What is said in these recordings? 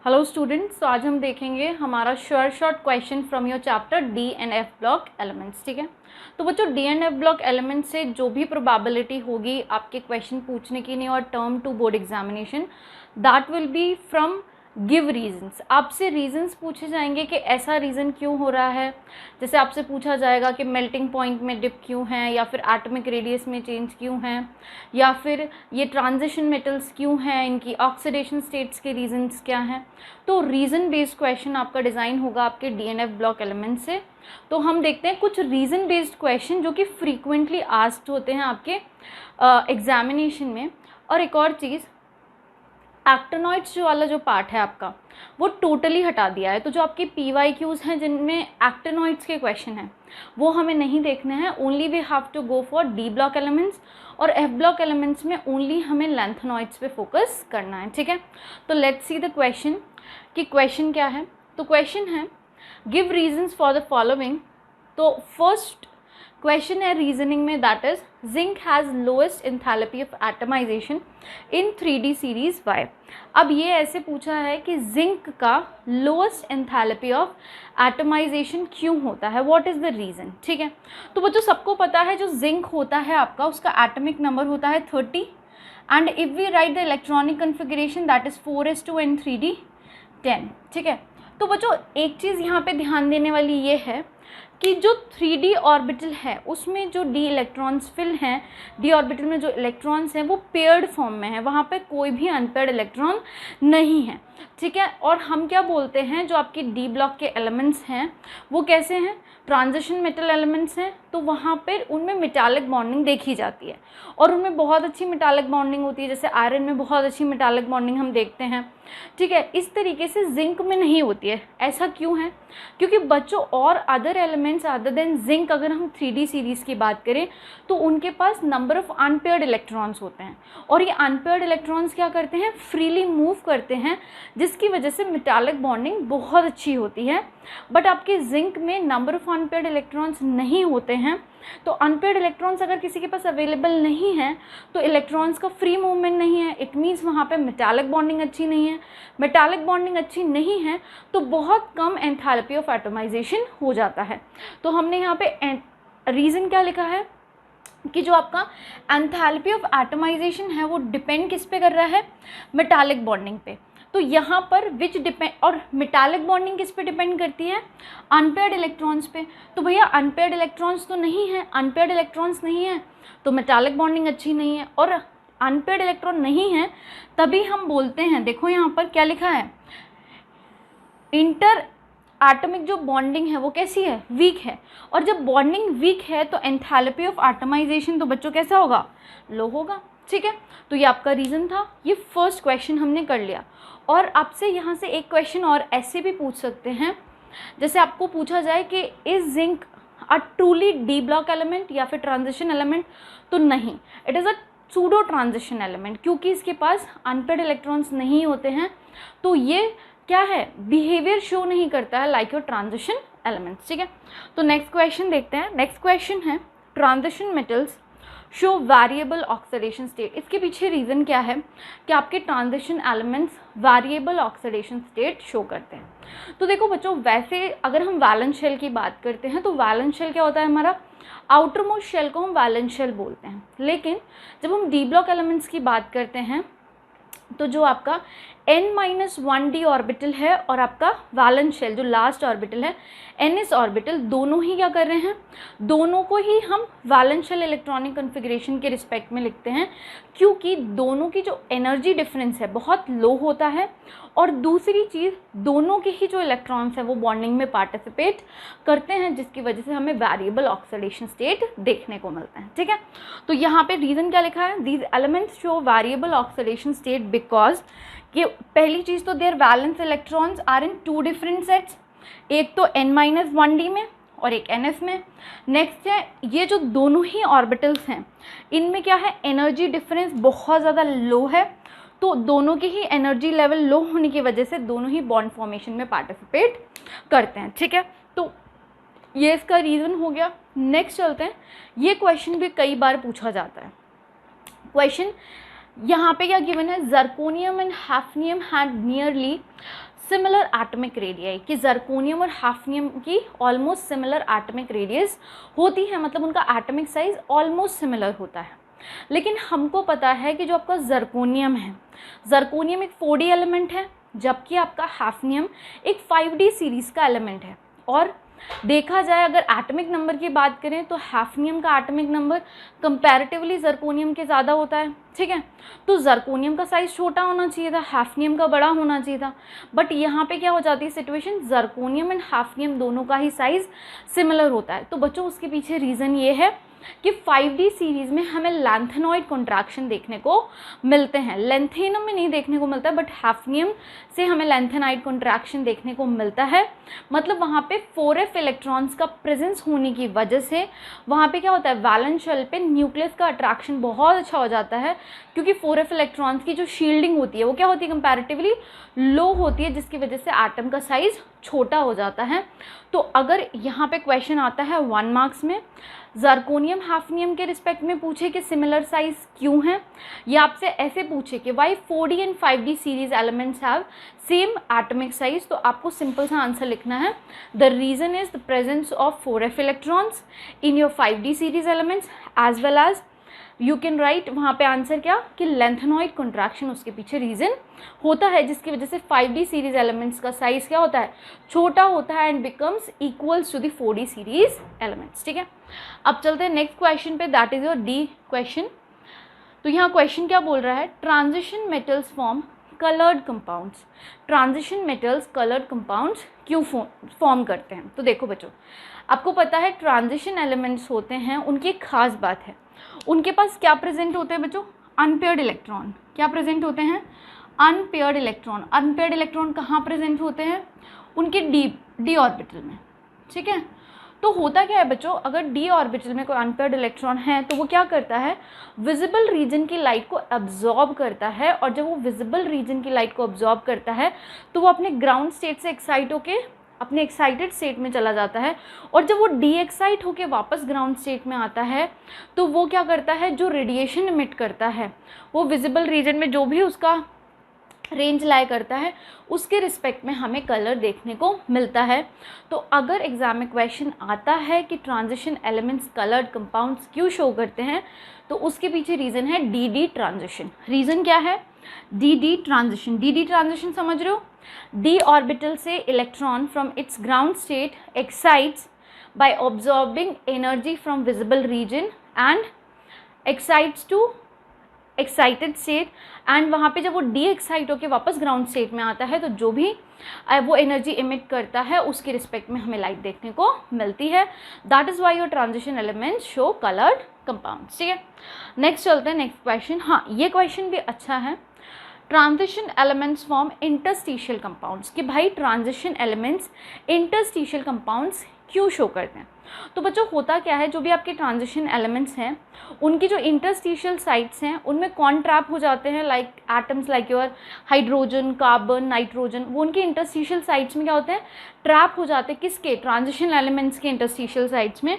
Hello students, तो आज हम देखेंगे हमारा short question from your chapter D and F block elements. ठीक है, तो बच्चों D and F block elements से जो भी प्रोबेबिलिटी होगी आपके क्वेश्चन पूछने की नहीं और term two board examination, that will be from give reasons. आपसे रीजंस पूछे जाएंगे कि ऐसा रीज़न क्यों हो रहा है। जैसे आपसे पूछा जाएगा कि मेल्टिंग पॉइंट में डिप क्यों है, या फिर एटॉमिक रेडियस में चेंज क्यों है, या फिर ये ट्रांजिशन मेटल्स क्यों हैं, इनकी ऑक्सीडेशन स्टेट्स के रीजंस क्या हैं। तो रीज़न बेस्ड क्वेश्चन आपका डिज़ाइन होगा आपके डीएनएफ ब्लॉक एलिमेंट से। तो हम देखते हैं कुछ रीज़न बेस्ड क्वेश्चन जो कि फ्रीक्वेंटली आस्क्ड होते हैं आपके एग्जामिनेशन में। और एक और चीज़, एक्टिनॉइड्स जो वाला जो पार्ट है आपका वो टोटली हटा दिया है। तो जो आपके PYQs हैं जिनमें एक्टिनॉइड्स के क्वेश्चन हैं वो हमें नहीं देखने हैं। Only we have to go for D block elements, और एफ ब्लॉक एलिमेंट्स में ओनली हमें लैंथेनॉइड्स पे फोकस करना है। ठीक है, तो लेट्स सी द क्वेश्चन कि क्वेश्चन क्या है। तो क्वेश्चन है give reasons for the following. तो फर्स्ट क्वेश्चन है रीजनिंग में, that is zinc has lowest enthalpy of atomization in 3D series why. अब ये ऐसे पूछा है कि जिंक का लोएस्ट एंथैल्पी ऑफ एटमाइजेशन क्यों होता है, व्हाट इज़ द रीज़न। ठीक है, तो बच्चों सबको पता है जो जिंक होता है आपका उसका एटॉमिक नंबर होता है 30, and if we write the electronic configuration that is 4s2n3d 10। ठीक है, तो बच्चों एक चीज़ यहाँ पे ध्यान देने वाली ये है कि जो 3D ऑर्बिटल है उसमें जो डी इलेक्ट्रॉन्स फिल हैं, डी ऑर्बिटल में जो इलेक्ट्रॉन्स हैं वो पेयर्ड फॉर्म में है, वहाँ पे कोई भी अनपेयर्ड इलेक्ट्रॉन नहीं है। ठीक है, और हम क्या बोलते हैं जो आपके डी ब्लॉक के एलिमेंट्स हैं वो कैसे हैं, ट्रांजिशन मेटल एलिमेंट्स हैं। तो वहाँ पर उनमें मेटालिक बॉन्डिंग देखी जाती है और उनमें बहुत अच्छी मेटालिक बॉन्डिंग होती है, जैसे आयरन में बहुत अच्छी मेटालिक बॉन्डिंग हम देखते हैं। ठीक है, इस तरीके से जिंक में नहीं होती है। ऐसा क्यों है, क्योंकि बच्चों और other elements other than zinc, अगर हम 3D सीरीज़ की बात करें तो उनके पास नंबर ऑफ़ अनपेयर्ड इलेक्ट्रॉन्स होते हैं, और ये अनपेयर्ड इलेक्ट्रॉन्स क्या करते हैं, फ्रीली मूव करते हैं, जिसकी वजह से मेटालिक बॉन्डिंग बहुत अच्छी होती है। बट आपके जिंक में नंबर ऑफ़ अनपेयर्ड इलेक्ट्रॉन्स नहीं होते हैं। तो अनपेयर्ड इलेक्ट्रॉन्स अगर किसी के पास अवेलेबल नहीं है तो इलेक्ट्रॉन्स का फ्री मूवमेंट नहीं है, इट मीन्स वहाँ पे मेटालिक बॉन्डिंग अच्छी नहीं है। मेटालिक बॉन्डिंग अच्छी नहीं है तो बहुत कम एंथैल्पी ऑफ एटमाइजेशन हो जाता है। तो हमने यहाँ पे रीज़न क्या लिखा है कि जो आपका एंथैल्पी ऑफ एटमाइजेशन है वो डिपेंड किस पे कर रहा है, मेटालिक बॉन्डिंग पे। तो यहाँ पर विच डिपेंड, और मेटालिक बॉन्डिंग किस पे डिपेंड करती है, अनपेयर्ड इलेक्ट्रॉन्स पे। तो भैया अनपेयर्ड इलेक्ट्रॉन्स तो नहीं है, अनपेयर्ड इलेक्ट्रॉन्स नहीं है तो मेटालिक बॉन्डिंग अच्छी नहीं है, और अनपेयर्ड इलेक्ट्रॉन नहीं है तभी हम बोलते हैं, देखो यहाँ पर क्या लिखा है, इंटर एटॉमिक जो बॉन्डिंग है वो कैसी है, वीक है। और जब बॉन्डिंग वीक है तो एंथैल्पी ऑफ एटमाइजेशन तो बच्चों कैसा होगा, लो होगा। ठीक है, तो ये आपका रीज़न था। ये फर्स्ट क्वेश्चन हमने कर लिया। और आपसे यहाँ से एक क्वेश्चन और ऐसे भी पूछ सकते हैं, जैसे आपको पूछा जाए कि is zinc a truly D block element या फिर ट्रांजिशन एलिमेंट, तो नहीं, it is a pseudo transition element, क्योंकि इसके पास अनपेयर्ड इलेक्ट्रॉन्स नहीं होते हैं। तो ये क्या है, बिहेवियर शो नहीं करता है लाइक योर ट्रांजिशन एलिमेंट्स। ठीक है, तो नेक्स्ट क्वेश्चन देखते हैं। नेक्स्ट क्वेश्चन है transition metals show variable oxidation state. इसके पीछे रीज़न क्या है कि आपके transition elements variable oxidation state show करते हैं। तो देखो बच्चों, वैसे अगर हम वैलेंस शेल की बात करते हैं तो वैलेंस शेल क्या होता है, हमारा आउटर मोस्ट शेल को हम वैलेंस शेल बोलते हैं। लेकिन जब हम डी ब्लॉक एलिमेंट्स की बात करते हैं तो जो आपका n-1d ऑर्बिटल है और आपका वैलेंस शेल जो लास्ट ऑर्बिटल है ns ऑर्बिटल, दोनों ही क्या कर रहे हैं, दोनों को ही हम वैलेंस शेल इलेक्ट्रॉनिक कन्फिग्रेशन के रिस्पेक्ट में लिखते हैं, क्योंकि दोनों की जो एनर्जी डिफरेंस है बहुत लो होता है, और दूसरी चीज़ दोनों के ही जो इलेक्ट्रॉन्स हैं वो बॉन्डिंग में पार्टिसिपेट करते हैं, जिसकी वजह से हमें वेरिएबल ऑक्सीडेशन स्टेट देखने को मिलता है। ठीक है, तो यहाँ पे रीज़न क्या लिखा है, these elements show variable oxidation state because कि पहली चीज़ तो their valence electrons are in 2 different sets, एक तो n-1d में और एक ns में। नेक्स्ट है ये जो दोनों ही ऑर्बिटल्स हैं इनमें क्या है, एनर्जी डिफरेंस बहुत ज़्यादा लो है, तो दोनों की ही एनर्जी लेवल लो होने की वजह से दोनों ही बॉन्ड फॉर्मेशन में पार्टिसिपेट करते हैं। ठीक है, तो ये इसका रीज़न हो गया। नेक्स्ट चलते हैं, ये क्वेश्चन भी कई बार पूछा जाता है। क्वेश्चन यहाँ पे क्या गिवन है, zirconium and hafnium had nearly similar atomic radii, कि जर्कोनियम और हाफनियम की ऑलमोस्ट सिमिलर एटॉमिक रेडियस होती है, मतलब उनका एटॉमिक साइज ऑलमोस्ट सिमिलर होता है। लेकिन हमको पता है कि जो आपका जर्कोनियम है, जर्कोनियम एक 4D एलिमेंट है, जबकि आपका हाफनियम एक 5D सीरीज़ का एलिमेंट है। और देखा जाए अगर एटॉमिक नंबर की बात करें तो हाफनियम का एटॉमिक नंबर कंपैरेटिवली जर्कोनियम के ज़्यादा होता है, ठीक है। तो जर्कोनियम का साइज़ छोटा होना चाहिए था, हाफनियम का बड़ा होना चाहिए था। बट यहाँ पे क्या हो जाती है सिचुएशन, जर्कोनियम एंड हाफनियम दोनों का ही साइज़ सिमिलर होता है। तो बच्चों उसके पीछे रीज़न ये है कि 5D सीरीज़ में हमें लैंथेनॉइड कॉन्ट्रैक्शन देखने को मिलते हैं, लेंथेनम में नहीं देखने को मिलता है, बट हाफनियम से हमें लैंथेनाइड कॉन्ट्रैक्शन देखने को मिलता है। मतलब वहाँ पे 4f इलेक्ट्रॉन्स का प्रेजेंस होने की वजह से वहाँ पे क्या होता है, वैलेंस शेल पे न्यूक्लियस का अट्रैक्शन बहुत अच्छा हो जाता है, क्योंकि 4f इलेक्ट्रॉन्स की जो शील्डिंग होती है वो क्या होती है, कंपैरेटिवली लो होती है, जिसकी वजह से एटम का साइज़ छोटा हो जाता है। तो अगर यहाँ पे क्वेश्चन आता है 1 मार्क्स में, जर्कोनियम हाफनियम के रिस्पेक्ट में पूछे कि सिमिलर साइज क्यों है, या आपसे ऐसे पूछे कि why 4D and 5D series elements have same atomic size, तो आपको सिंपल सा आंसर लिखना है, the reason is the presence of 4f electrons in your 5D series elements as well as you can write वहाँ पे answer क्या, कि lanthanoid contraction उसके पीछे रीज़न होता है, जिसकी वजह से 5D सीरीज एलिमेंट्स का साइज़ क्या होता है, छोटा होता है and becomes equals to the 4D series elements, ठीक है। अब चलते हैं नेक्स्ट क्वेश्चन पे, that is your D question. तो यहाँ क्वेश्चन क्या बोल रहा है, transition metals form coloured compounds. Transition metals coloured compounds क्यों फॉर्म करते हैं। तो देखो बच्चों, आपको पता है ट्रांजिशन एलिमेंट्स होते हैं, उनकी एक खास बात है, उनके पास क्या प्रेजेंट होते हैं बच्चों, अनपेयर्ड इलेक्ट्रॉन। क्या प्रेजेंट होते हैं, अनपेयर्ड इलेक्ट्रॉन। अनपेयर्ड इलेक्ट्रॉन कहाँ प्रेजेंट होते हैं, उनके डी ऑर्बिटल में, ठीक है। तो होता क्या है बच्चों, अगर डी ऑर्बिटल में कोई अनपेयर्ड इलेक्ट्रॉन है तो वो क्या करता है, विजिबल रीजन की लाइट को अब्जॉर्ब करता है, और जब वो विजिबल रीजन की लाइट को अब्जॉर्ब करता है तो वो अपने ग्राउंड स्टेट से एक्साइट होके अपने एक्साइटेड स्टेट में चला जाता है, और जब वो डी एक्साइट होके वापस ग्राउंड स्टेट में आता है तो वो क्या करता है, जो रेडिएशन इमिट करता है वो विजिबल रीजन में जो भी उसका रेंज लाई करता है उसके रिस्पेक्ट में हमें कलर देखने को मिलता है। तो अगर एग्जाम में क्वेश्चन आता है कि ट्रांजिशन एलिमेंट्स कलर्ड कंपाउंड्स क्यों शो करते हैं, तो उसके पीछे रीज़न है डी ट्रांजिशन। रीज़न क्या है, डी ट्रांजिशन। डी ट्रांजिशन समझ रहे हो, डी ऑर्बिटल से electron from its ground state excites by absorbing energy from visible region and excites to excited state, and वहाँ पे जब वो डी एक्साइट होकर वापस ग्राउंड स्टेट में आता है तो जो भी वो एनर्जी इमिट करता है उसके रिस्पेक्ट में हमें लाइट देखने को मिलती है। That is why your transition elements show coloured compounds, ठीक है। नेक्स्ट चलते हैं नेक्स्ट क्वेश्चन। हाँ, ये क्वेश्चन भी अच्छा है। Transition elements form interstitial compounds, कि भाई ट्रांजिशन एलिमेंट्स इंटरस्टिशियल कंपाउंड्स क्यों शो करते हैं। तो बच्चों होता क्या है, जो भी आपके ट्रांजिशन एलिमेंट्स हैं उनकी जो इंटरस्टिशियल साइट्स हैं उनमें कौन ट्रैप हो जाते हैं, like atoms like your hydrogen, carbon, nitrogen, वो उनकी इंटरस्टिशियल साइट्स में क्या होते हैं, ट्रैप हो जाते हैं। किसके, ट्रांजिशन एलिमेंट्स के इंटरस्टिशियल साइट्स में,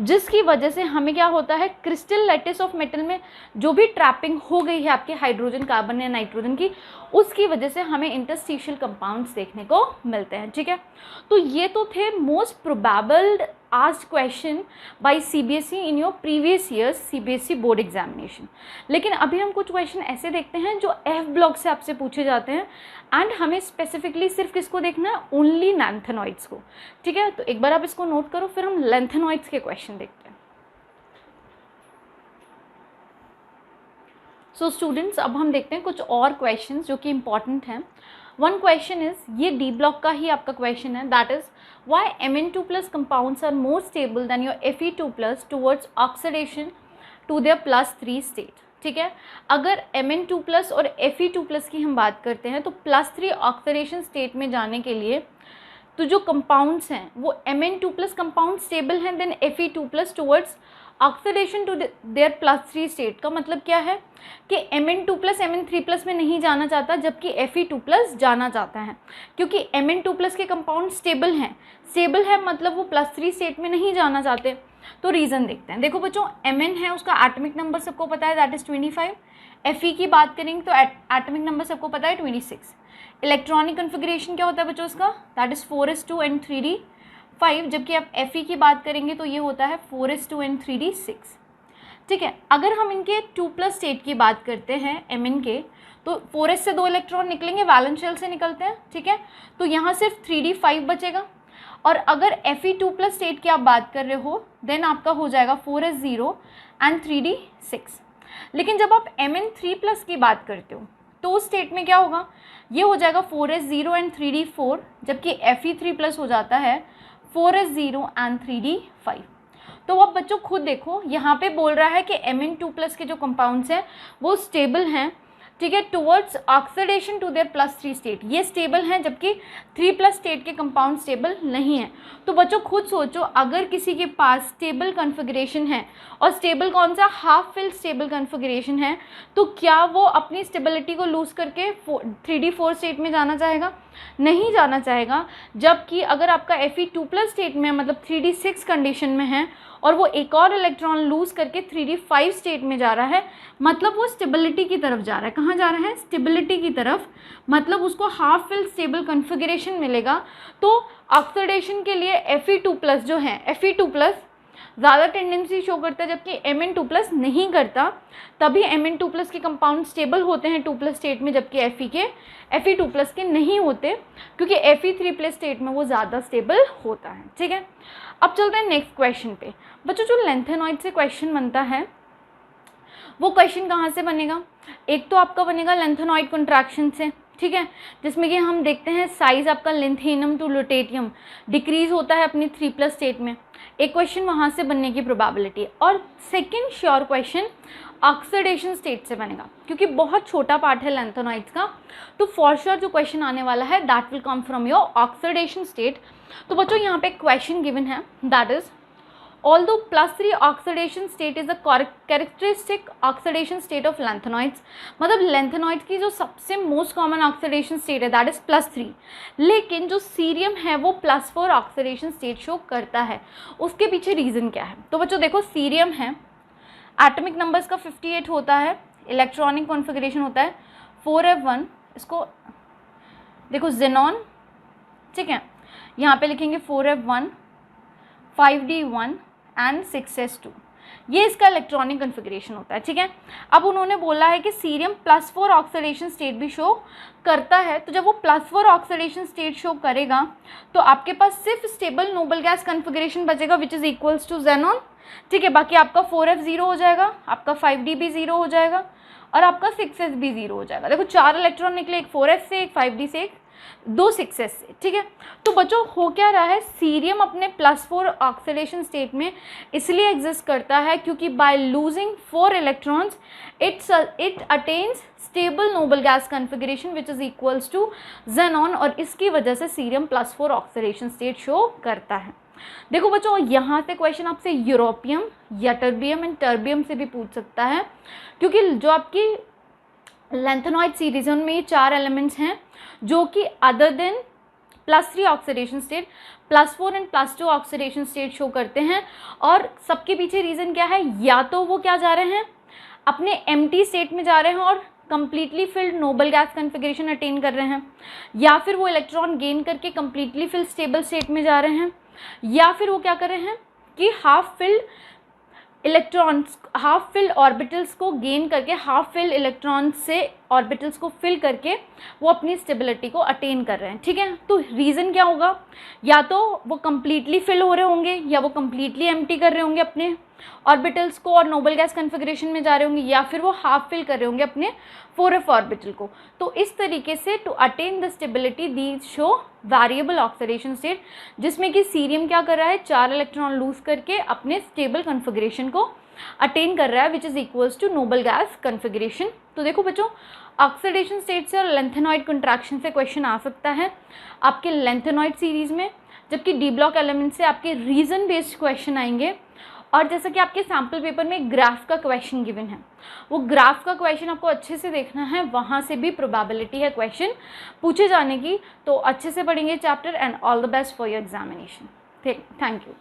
जिसकी वजह से हमें क्या होता है, क्रिस्टल लैटिस ऑफ मेटल में जो भी ट्रैपिंग हो गई है आपके हाइड्रोजन, कार्बन या नाइट्रोजन की, उसकी वजह से हमें इंटरस्टिशियल कंपाउंड्स देखने को मिलते हैं, ठीक है। तो ये तो थे most probable asked question by CBSE in your previous years CBSE board examination. लेकिन अभी हम कुछ क्वेश्चन ऐसे देखते हैं जो एफ ब्लॉक से आपसे पूछे जाते हैं, एंड हमें स्पेसिफिकली सिर्फ किसको देखना है, ओनली लैंथेनॉइड्स को, ठीक है। तो एक बार आप इसको नोट करो, फिर हम लैंथेनॉइड्स के क्वेश्चन देखते हैं। सो स्टूडेंट्स, अब हम देखते हैं कुछ और क्वेश्चंस जो कि इंपॉर्टेंट हैं। वन क्वेश्चन इज, ये डी ब्लॉक का ही आपका क्वेश्चन है, that is why Mn2+ compounds are more stable than your Fe2+ towards oxidation to their +3 state, ठीक है। अगर Mn2+ और Fe2+ की हम बात करते हैं तो +3 ऑक्सीडेशन स्टेट में जाने के लिए तो जो कंपाउंड्स हैं वो Mn2+ कंपाउंड स्टेबल हैं, then Fe2+ towards oxidation to their +3 state. का मतलब क्या है कि Mn2+ Mn3+ में नहीं जाना चाहता, जबकि Fe2+ जाना चाहता है, क्योंकि Mn2+ के कंपाउंड स्टेबल हैं। स्टेबल है मतलब वो +3 स्टेट में नहीं जाना चाहते। तो रीज़न देखते हैं। देखो बच्चों, Mn है, उसका एटॉमिक नंबर सबको पता है, दैट इज़ 25। Fe की बात करेंगे तो एटॉमिक नंबर सबको पता है 26। इलेक्ट्रॉनिक कन्फिग्रेशन क्या होता है बच्चों उसका, दैट इज़ 4:2 and 3d5, जबकि आप Fe की बात करेंगे तो ये होता है 4:2 and 3d6। ठीक है, अगर हम इनके 2+ स्टेट की बात करते हैं Mn के, तो 4s से 2 इलेक्ट्रॉन निकलेंगे, वैलेंस शेल से निकलते हैं। ठीक है, तो यहाँ सिर्फ 3d5 बचेगा। और अगर Fe2+ स्टेट की आप बात कर रहे हो देन आपका हो जाएगा 4s0 and 3d6। लेकिन जब आप Mn3+ की बात करते हो तो उस स्टेट में क्या होगा, ये हो जाएगा 4s0 and 3d4, जबकि Fe3+ हो जाता है 4s0 and 3d5। तो अब बच्चों खुद देखो, यहाँ पे बोल रहा है कि Mn2+ के जो कंपाउंड्स हैं वो स्टेबल हैं, ठीक है, towards oxidation to their +3 state, ये स्टेबल हैं, जबकि 3+ स्टेट के कंपाउंड स्टेबल नहीं है। तो बच्चों खुद सोचो, अगर किसी के पास स्टेबल कन्फिग्रेशन है, और स्टेबल कौन सा, हाफ फिल स्टेबल कन्फिग्रेशन है, तो क्या वो अपनी स्टेबिलिटी को लूज़ करके 3d4 स्टेट में जाना चाहेगा, नहीं जाना चाहेगा। जबकि अगर आपका Fe2+ स्टेट में मतलब 3d6 कंडीशन में है और वो एक और इलेक्ट्रॉन लूज़ करके 3d5 स्टेट में जा रहा है, मतलब वो स्टेबिलिटी की तरफ जा रहा है। कहाँ जा रहा है, स्टेबिलिटी की तरफ, मतलब उसको हाफ फिल स्टेबल कन्फिग्रेशन मिलेगा। तो ऑक्सीडेशन के लिए Fe2+ जो है, Fe2+ ज़्यादा टेंडेंसी शो करता है, जबकि Mn2+ नहीं करता। तभी Mn2+ के कंपाउंड स्टेबल होते हैं 2+ स्टेट में, जबकि Fe2+ के नहीं होते, क्योंकि Fe3+ स्टेट में वो ज़्यादा स्टेबल होता है। ठीक है, अब चलते हैं नेक्स्ट क्वेश्चन पे। बच्चों जो लेंथेनॉइड से क्वेश्चन बनता है वो क्वेश्चन कहाँ से बनेगा, एक तो आपका बनेगा लेंथेनॉइड कंट्रैक्शन से, ठीक है, जिसमें कि हम देखते हैं साइज आपका लिंथेनियम टू लुटेटियम डिक्रीज होता है अपनी 3+ स्टेट में, एक क्वेश्चन वहाँ से बनने की प्रोबेबिलिटी। और second sure question oxidation state से बनेगा, क्योंकि बहुत छोटा पार्ट है लेंथेनॉइड्स का, तो फॉर श्योर जो क्वेश्चन आने वाला है that will come from your oxidation state. तो बच्चों यहाँ पे क्वेश्चन गिवन है, that is although +3 oxidation state is a characteristic oxidation state of lanthanoids, मतलब लेंथेनॉइड की जो सबसे मोस्ट कॉमन ऑक्सीडेशन स्टेट है दैट इज +3, लेकिन जो सीरियम है वो +4 ऑक्सीडेशन स्टेट शो करता है। उसके पीछे रीज़न क्या है, तो बच्चों देखो सीरियम है, एटॉमिक नंबर्स का 58 होता है, इलेक्ट्रॉनिक कॉन्फ़िगरेशन होता है 4f1, इसको देखो जेनॉन, ठीक है, यहाँ पे लिखेंगे 4f1 5d1 एंड 6s2, ये इसका इलेक्ट्रॉनिक कन्फिग्रेशन होता है। ठीक है, अब उन्होंने बोला है कि सीरियम +4 ऑक्सीडेशन स्टेट भी शो करता है, तो जब वो +4 ऑक्सीडेशन स्टेट शो करेगा तो आपके पास सिर्फ स्टेबल नोबल गैस कन्फिग्रेशन बचेगा which is equals to xenon. ठीक है, बाकी आपका 4f 0 हो जाएगा, आपका 5d भी 0 हो जाएगा और आपका 6s भी 0 हो जाएगा। देखो 4 इलेक्ट्रॉन निकले, एक 4f से, एक 5d से, एक 2 6s से। ठीक है, तो बच्चों हो क्या रहा है, सीरियम अपने +4 ऑक्सीडेशन स्टेट में इसलिए एग्जिस्ट करता है क्योंकि by losing 4 electrons it attains stable noble gas configuration which is equals to xenon, और इसकी वजह से सीरियम +4 ऑक्सीडेशन स्टेट शो करता है। देखो बच्चों यहाँ से क्वेश्चन आपसे यूरोपियम, यटरबियम एंड टर्बियम से भी पूछ सकता है, क्योंकि जो आपकी लेंथेनॉइड सीरीज है उनमें ये 4 एलिमेंट्स हैं जो कि other than +3 oxidation state +4 and +2 oxidation state show करते हैं। और सबके पीछे रीज़न क्या है, या तो वो क्या जा रहे हैं, अपने एम्प्टी स्टेट में जा रहे हैं और completely filled Nobel gas configuration attain कर रहे हैं, या फिर वो इलेक्ट्रॉन गेन करके कंप्लीटली फिल्ड स्टेबल स्टेट में जा रहे हैं, या फिर वो क्या कर रहे हैं कि half filled electrons, half filled orbitals को गेन करके, हाफ फिल्ड इलेक्ट्रॉन्स से ऑर्बिटल्स को फिल करके वो अपनी स्टेबिलिटी को अटेन कर रहे हैं। ठीक है, तो रीज़न क्या होगा, या तो वो कम्प्लीटली फिल हो रहे होंगे, या वो कम्प्लीटली एम्प्टी कर रहे होंगे अपने ऑर्बिटल्स को और नोबल गैस कन्फिग्रेशन में जा रहे होंगे, या फिर वो हाफ फिल कर रहे होंगे अपने 4f ऑर्बिटल को। तो इस तरीके से to attain the stability these show variable oxidation state, जिसमें कि सीरियम क्या कर रहा है, 4 इलेक्ट्रॉन लूज करके अपने स्टेबल कन्फिग्रेशन को अटेन कर रहा है which is equals to noble gas configuration. तो देखो बच्चों ऑक्सीडेशन स्टेट से और लेंथेनॉइड कंट्रैक्शन से क्वेश्चन आ सकता है आपके लेंथेनॉइड सीरीज़ में, जबकि डी ब्लॉक एलिमेंट से आपके रीज़न बेस्ड क्वेश्चन आएंगे। और जैसा कि आपके सैम्पल पेपर में ग्राफ का क्वेश्चन गिवन है, वो ग्राफ का क्वेश्चन आपको अच्छे से देखना है, वहाँ से भी प्रोबेबिलिटी है क्वेश्चन पूछे जाने की। तो अच्छे से पढ़ेंगे chapter and all the best for your examination. Thank you.